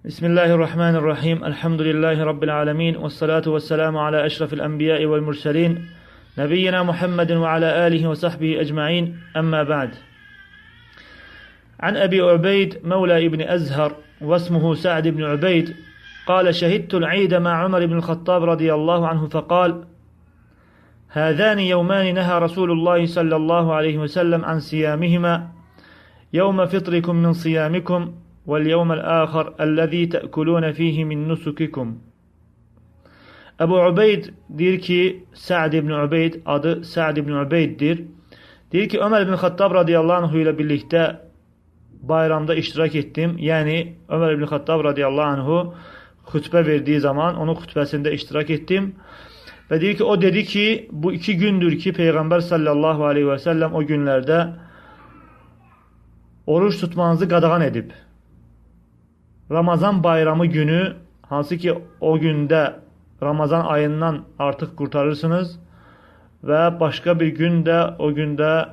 Bismillahirrahmanirrahim. Elhamdülillahi Rabbil alemin. Vessalatu vesselamu ala eşrafil enbiyai vel murselin. Nebiyyina Muhammedin ve ala alihi ve sahbihi ecma'in. Amma ba'd. An Ebi Ubeyd, Mevla İbni Ezher, ve ismuhu Sa'd ibn Ubeyd, قال شهدت العيد مع عمر بن الخطاب رضي الله عنه فقال هذان يومان نهى رسول الله صلى الله عليه وسلم عن صيامهما يوم فطركم من صيامكم واليوم الآخر الذي تأكلون فيه من نسككم. Ebu Ubeyd deyir ki, Sa'd ibn Ubeyd, adı Sa'd ibn Ubeyd'dir. Deyir ki, Ömer ibn Xattab radıyallahu anh ile birlikte bayramda iştirak ettim. Yani Ömer ibn Xattab radıyallahu anhu hutbe verdiği zaman onun hutbesinde iştirak ettim. Ve deyir ki, o dedi ki, bu iki gündür ki Peygamber sallallahu aleyhi ve sellem o günlerde oruç tutmanızı qadağan edib. Ramazan bayramı günü, hansı ki o gündə Ramazan ayından artıq qurtarırsınız və başqa bir gün də o gündə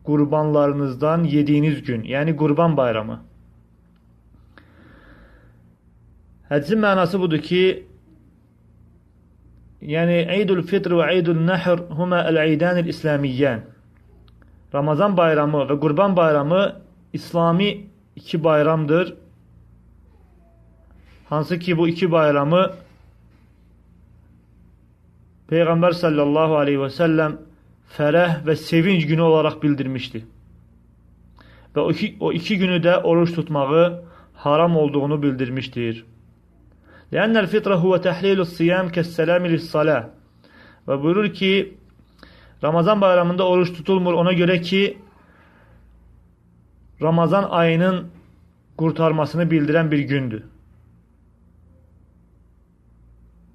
qurbanlarınızdan yediğiniz gün, yəni qurban bayramı. Hədisin mənası budur ki, yəni Eydül Fitr və Eydül Nəhr huma el-eydanil İslamiyyən. Ramazan bayramı və qurban bayramı İslami iki bayramdır. Hansı ki bu iki bayramı Peygamber sallallahu aleyhi ve sellem ferah ve sevinç günü olarak bildirmişti. Ve o iki günü de oruç tutmağı haram olduğunu bildirmiştir. لأن الفطر هو تحليل الصيام كالسلام للصلاة. Ve buyurur ki Ramazan bayramında oruç tutulmur ona göre ki Ramazan ayının kurtarmasını bildiren bir gündür.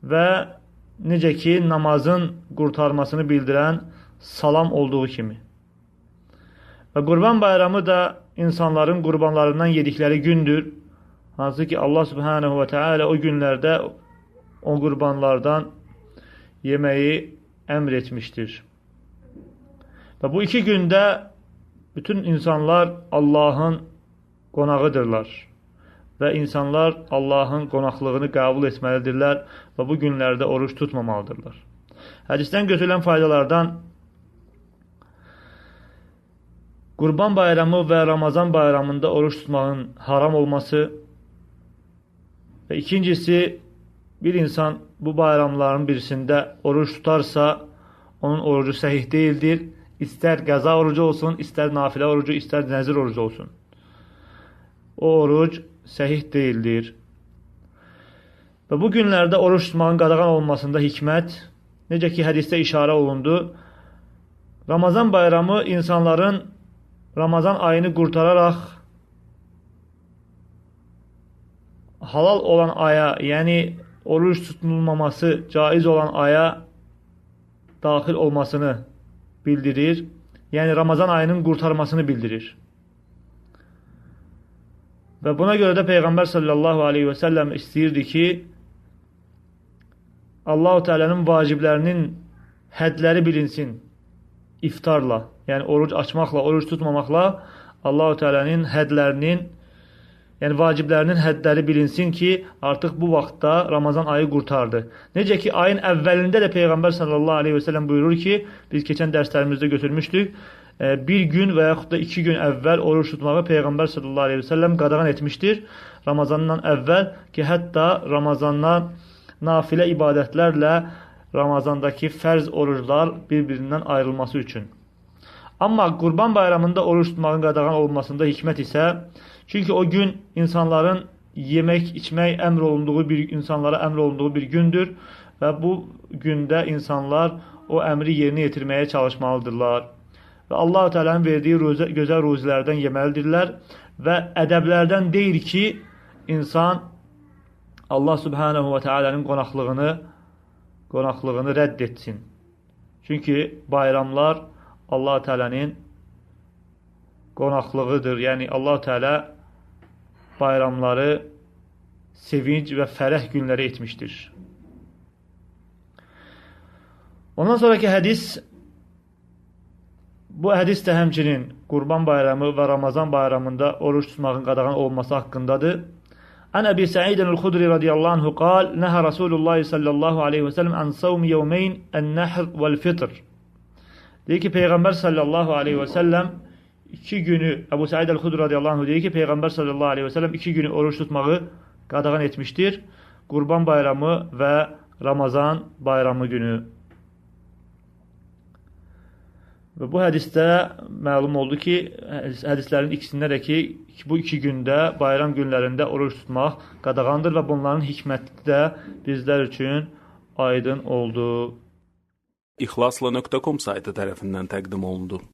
Ve necə ki namazın qurtarmasını bildirən salam olduğu kimi. Və Qurban bayramı da insanların qurbanlarından yedikləri gündür. Hansı ki Allah subhanahu ve teala o günlərdə o qurbanlardan yeməyi əmr etmişdir. Və bu iki gündə bütün insanlar Allahın qonağıdırlar. Və insanlar Allahın qonaqlığını qəbul etməlidirlər və bu günlərdə oruç tutmamalıdırlar. Hədisdən götürülən faydalardan Qurban bayramı və Ramazan bayramında oruç tutmağın haram olması və ikincisi bir insan bu bayramların birisində oruç tutarsa onun orucu səhih deyildir. İstər qəza orucu olsun, istər nafilə orucu, istər nəzir orucu olsun. O oruc səhih deyildir. Və bu günlərdə oruç tutmağın qadağan olunmasında hikmət, necə ki hədisdə işarə olundu, Ramazan bayramı insanların Ramazan ayını qurtararaq halal olan aya, yəni oruç tutulmaması caiz olan aya daxil olmasını bildirir. Yəni Ramazan ayının qurtarmasını bildirir. Və buna görə də Peyğəmbər sallallahu aleyhi və səlləm istəyirdi ki, Allah-u Teala'nın vaciblərinin hədləri bilinsin iftarla, yəni oruc açmaqla, oruc tutmamaqla Allah-u Teala'nın hədlərinin, yəni vaciblərinin hədləri bilinsin ki, artıq bu vaxtda Ramazan ayı qurtardı. Necə ki, ayın əvvəlində də Peyğəmbər sallallahu aleyhi və səlləm buyurur ki, biz keçən dərslərimizdə götürmüşdük, bir gün və yaxud da 2 gün əvvəl oruç tutmağı Peyğəmbər sallallahu aleyhi və səlləm qadağan etmişdir. Ramazandan əvvəl ki, hətta Ramazandan nafilə ibadətlərlə Ramazandakı fərz oruclar bir-birindən ayrılması üçün. Amma Qurban bayramında oruç tutmağın qadağan olunmasında hikmət isə, çünki o gün insanların yemək, içmək insanlara əmr olunduğu bir gündür və bu gündə insanlar o əmri yerinə yetirməyə çalışmalıdırlar. Və Allah-u Teala'nın verdiyi gözəl ruzilərdən yeməlidirlər və ədəblərdən deyir ki, insan Allah subhanahu və Teala'nın qonaqlığını rədd etsin. Çünki bayramlar Allah-u Teala'nın qonaqlığıdır. Yəni Allah-u Teala bayramları sevinç və fərəh günləri etmişdir. Ondan sonraki hədis, bu hədis də həmçinin Qurban bayramı və Ramazan bayramında oruç tutmağın qadağan olması haqqındadır. An Ebi Sa'id el-Khudri radiyallahu anhu qal, nəhə Rasulullah sallallahu aleyhi və səlləm an savmi yevmeyn ən-nəhr vəl-fitr. Deyir ki, Peyğəmbər sallallahu aleyhi və səlləm 2 günü, Ebu Sa'id el-Khudri radiyallahu anhu deyir ki, Peyğəmbər sallallahu aleyhi və səlləm 2 günü oruç tutmağı qadağan etmişdir. Qurban bayramı və Ramazan bayramı günü. Və bu hədisdə məlum oldu ki, hədislərin ikisində də ki, bu 2 gündə, bayram günlərində oruç tutmaq qadağandır və bunların hikməti də bizlər üçün aydın oldu. İxlasla.com saytı tərəfindən təqdim olundu.